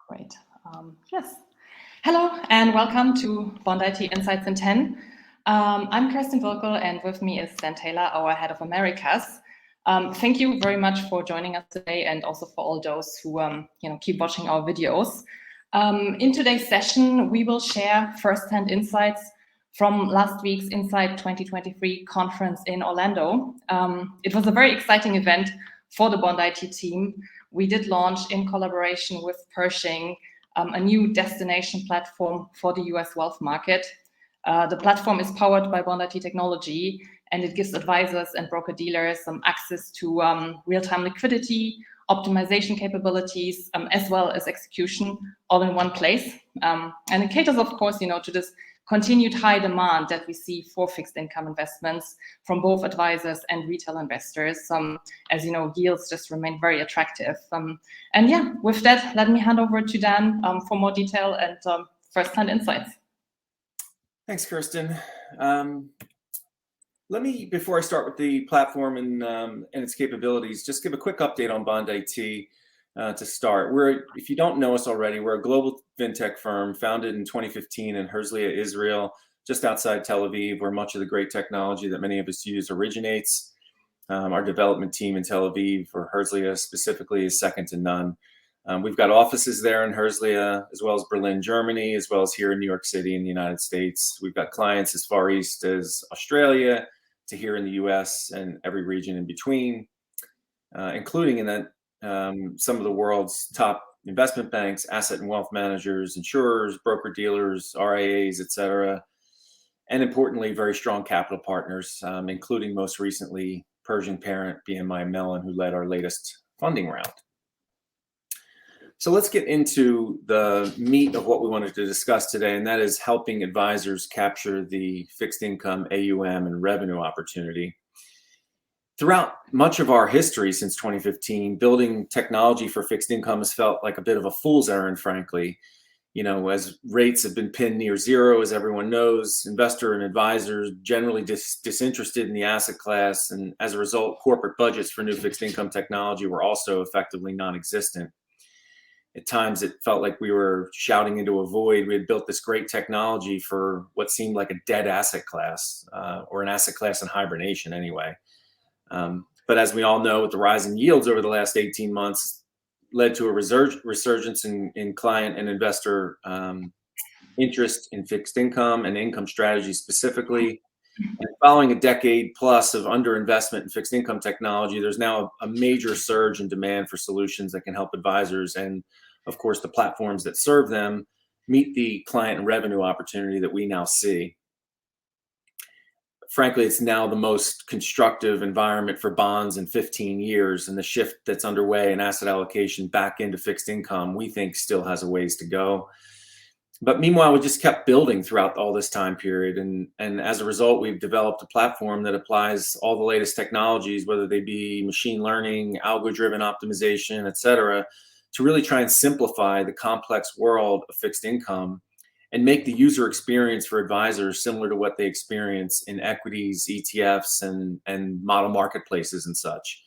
Great. Yes. Hello and welcome to Bond IT Insights in 10. I'm Kirsten Wilkel and with me is Dan Taylor, our Head of Americas. Thank you very much for joining us today and also for all those who keep watching our videos. In today's session, we will share first-hand insights from last week's INSITE2023 conference in Orlando. It was a very exciting event for the Bond IT team. We did launch in collaboration with Pershing a new destination platform for the US wealth market. The platform is powered by Bond IT technology, and it gives advisors and broker-dealers some access to real-time liquidity, optimization capabilities, as well as execution all in one place. And it caters, of course, to this continued high demand that we see for fixed income investments from both advisors and retail investors. As you know, yields just remain very attractive. And yeah, with that, let me hand over to Dan for more detail and first-hand insights. Thanks, Kirsten. Let me, before I start with the platform and its capabilities, just give a quick update on Bond IT. To start, if you don't know us already, we're a global fintech firm founded in 2015 in Herzliya, Israel, just outside Tel Aviv, where much of the great technology that many of us use originates. Our development team in Tel Aviv, or Herzliya specifically, is second to none. We've got offices there in Herzliya, as well as Berlin, Germany, as well as here in New York City in the United States. We've got clients as far east as Australia to here in the US and every region in between, including in that some of the world's top investment banks, asset and wealth managers, insurers, broker-dealers, RIAs, et cetera. And importantly, very strong capital partners, including most recently Pershing parent BNY Mellon, who led our latest funding round. So let's get into the meat of what we wanted to discuss today, and that is helping advisors capture the fixed income AUM and revenue opportunity. Throughout much of our history since 2015, building technology for fixed income has felt like a bit of a fool's errand, frankly. As rates have been pinned near zero, as everyone knows, investor and advisors generally disinterested in the asset class. And as a result, corporate budgets for new fixed income technology were also effectively non-existent. At times, it felt like we were shouting into a void. We had built this great technology for what seemed like a dead asset class, or an asset class in hibernation anyway. But as we all know, with the rise in yields over the last 18 months, led to a resurgence in client and investor interest in fixed income and income strategies specifically. And following a decade plus of underinvestment in fixed income technology, there's now a major surge in demand for solutions that can help advisors and, of course, the platforms that serve them meet the client and revenue opportunity that we now see. Frankly, it's now the most constructive environment for bonds in 15 years, and the shift that's underway in asset allocation back into fixed income, we think still has a ways to go. But meanwhile, we just kept building throughout all this time period, and as a result, we've developed a platform that applies all the latest technologies, whether they be machine learning, algo-driven optimization, et cetera, to really try and simplify the complex world of fixed income and make the user experience for advisors similar to what they experience in equities, ETFs, and model marketplaces and such.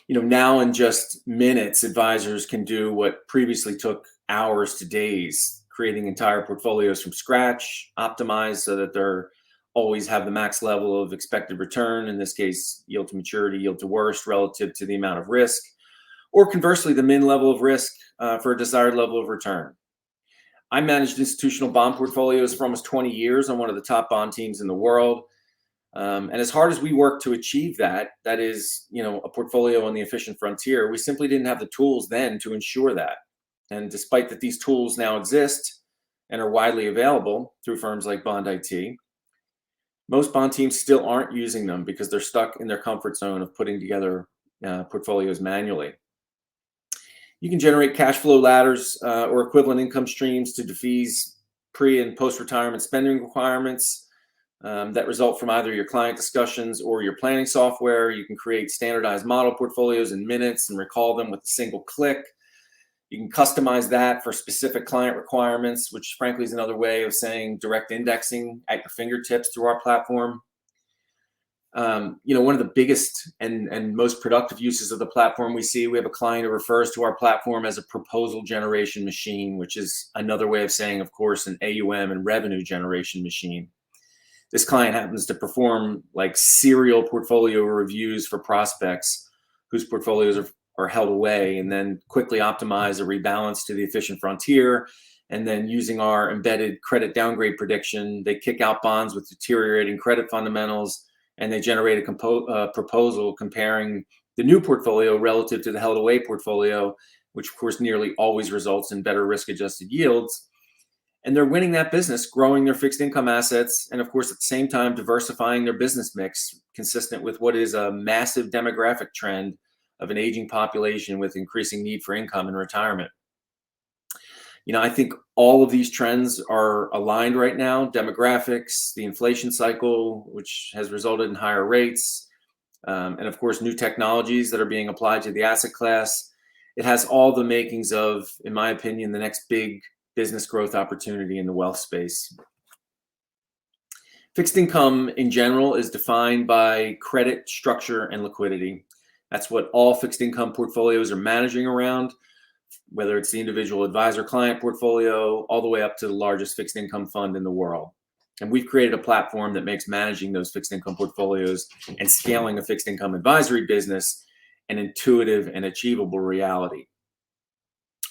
Now in just minutes, advisors can do what previously took hours to days, creating entire portfolios from scratch, optimized so that they're always have the max level of expected return, in this case, yield to maturity, yield to worst relative to the amount of risk, or conversely, the min level of risk for a desired level of return. I managed institutional bond portfolios for almost 20 years on one of the top bond teams in the world. And as hard as we worked to achieve that is, a portfolio on the efficient frontier, we simply didn't have the tools then to ensure that. And despite that these tools now exist and are widely available through firms like Bond IT, most bond teams still aren't using them because they're stuck in their comfort zone of putting together portfolios manually. You can generate cash flow ladders or equivalent income streams to defease pre- and post-retirement spending requirements that result from either your client discussions or your planning software. You can create standardized model portfolios in minutes and recall them with a single click. You can customize that for specific client requirements, which frankly is another way of saying direct indexing at your fingertips through our platform. One of the biggest and most productive uses of the platform we see, we have a client who refers to our platform as a proposal generation machine, which is another way of saying, of course, an AUM and revenue generation machine. This client happens to perform like serial portfolio reviews for prospects whose portfolios are held away, and then quickly optimize a rebalance to the efficient frontier. And then using our embedded credit downgrade prediction, they kick out bonds with deteriorating credit fundamentals, and they generate a proposal comparing the new portfolio relative to the held away portfolio, which of course nearly always results in better risk-adjusted yields. And they're winning that business, growing their fixed income assets, and of course at the same time diversifying their business mix, consistent with what is a massive demographic trend of an aging population with increasing need for income in retirement. I think all of these trends are aligned right now. Demographics, the inflation cycle, which has resulted in higher rates, and of course, new technologies that are being applied to the asset class. It has all the makings of, in my opinion, the next big business growth opportunity in the wealth space. Fixed income in general is defined by credit, structure, and liquidity. That's what all fixed income portfolios are managing around, whether it's the individual advisor client portfolio, all the way up to the largest fixed income fund in the world. And we've created a platform that makes managing those fixed income portfolios and scaling a fixed income advisory business an intuitive and achievable reality.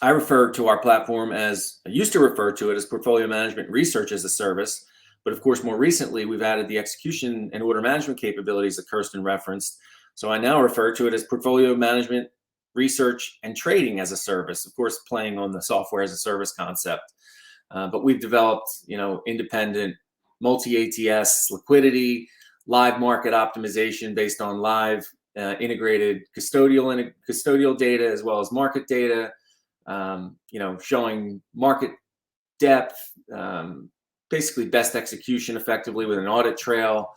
I refer to our platform I used to refer to it as portfolio management research as a service, but of course, more recently, we've added the execution and order management capabilities that Kirsten referenced. So I now refer to it as portfolio management research and trading as a service, of course, playing on the software as a service concept. But we've developed, independent multi-ATS liquidity, live market optimization based on live integrated custodial data as well as market data, showing market depth, basically best execution effectively with an audit trail,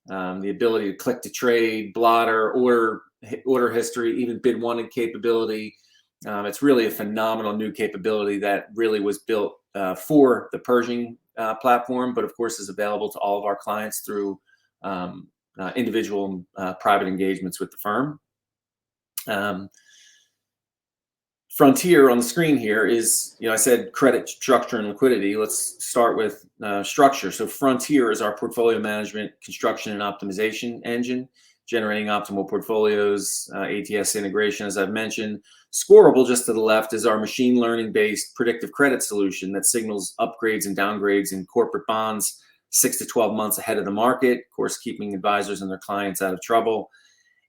the ability to click to trade, blotter, order history, even bid wanted capability. It's really a phenomenal new capability that really was built for the Pershing platform, but of course is available to all of our clients through individual private engagements with the firm. Frontier on the screen here is, I said credit, structure, and liquidity. Let's start with structure. So Frontier is our portfolio management, construction, and optimization engine, generating optimal portfolios, ATS integration, as I've mentioned. Scoreable, just to the left, is our machine learning-based predictive credit solution that signals upgrades and downgrades in corporate bonds 6 to 12 months ahead of the market, of course, keeping advisors and their clients out of trouble.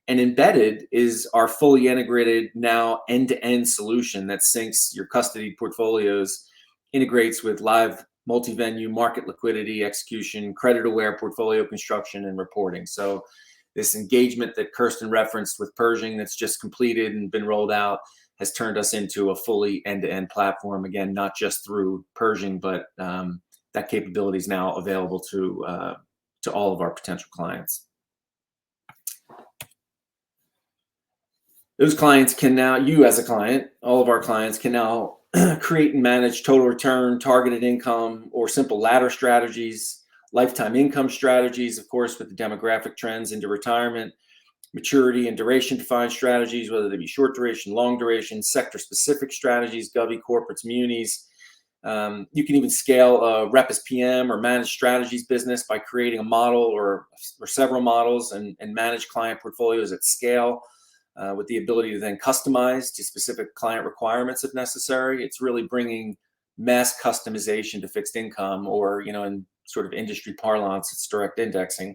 And embedded is our fully integrated, now end-to-end solution that syncs your custody portfolios, integrates with live multi-venue market liquidity, execution, credit-aware portfolio construction, and reporting. So this engagement that Kirsten referenced with Pershing that's just completed and been rolled out has turned us into a fully end-to-end platform. Again, not just through Pershing, but that capability is now available to all of our potential clients. Those clients can now, you as a client, all of our clients can now create and manage total return, targeted income, or simple ladder strategies, lifetime income strategies, of course, with the demographic trends into retirement, maturity and duration defined strategies, whether they be short duration, long duration, sector specific strategies, govy, corporates, munis. You can even scale a rep as PM or managed strategies business by creating a model or several models and manage client portfolios at scale. With the ability to then customize to specific client requirements if necessary. It's really bringing mass customization to fixed income, or, in sort of industry parlance, it's direct indexing.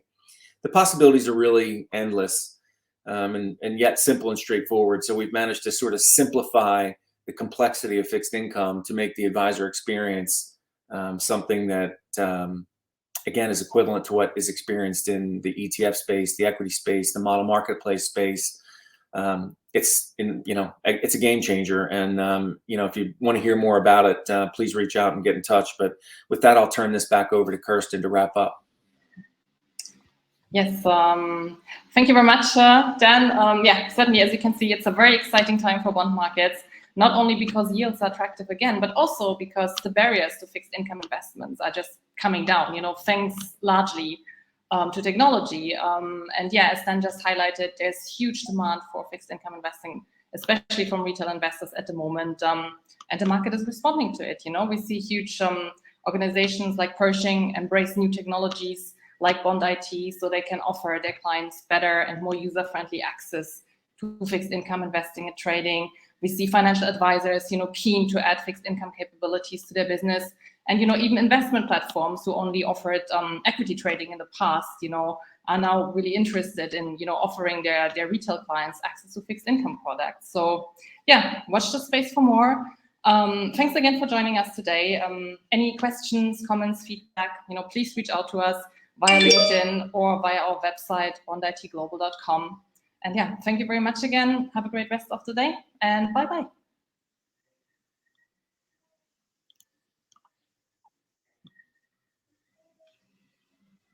The possibilities are really endless, and yet simple and straightforward. So we've managed to sort of simplify the complexity of fixed income to make the advisor experience something that, again, is equivalent to what is experienced in the ETF space, the equity space, the model marketplace space. It's a game changer, and if you want to hear more about it, please reach out and get in touch. But with that, I'll turn this back over to Kirsten to wrap up. Yes, thank you very much, Dan. Certainly, as you can see, it's a very exciting time for bond markets, not only because yields are attractive again, but also because the barriers to fixed income investments are just coming down, thanks largely to technology. And yeah, as Dan just highlighted, there's huge demand for fixed income investing, especially from retail investors at the moment. And the market is responding to it. You know, we see huge organizations like Pershing embrace new technologies like Bond IT, so they can offer their clients better and more user-friendly access to fixed income investing and trading. We see financial advisors, you know, keen to add fixed income capabilities to their business. And, you know, even investment platforms who only offered equity trading in the past, you know, are now really interested in, you know, offering their retail clients access to fixed income products. So yeah, watch the space for more. Thanks again for joining us today. Any questions, comments, feedback, you know, please reach out to us via LinkedIn or via our website, bonditglobal.com. And yeah, thank you very much again. Have a great rest of the day and bye-bye.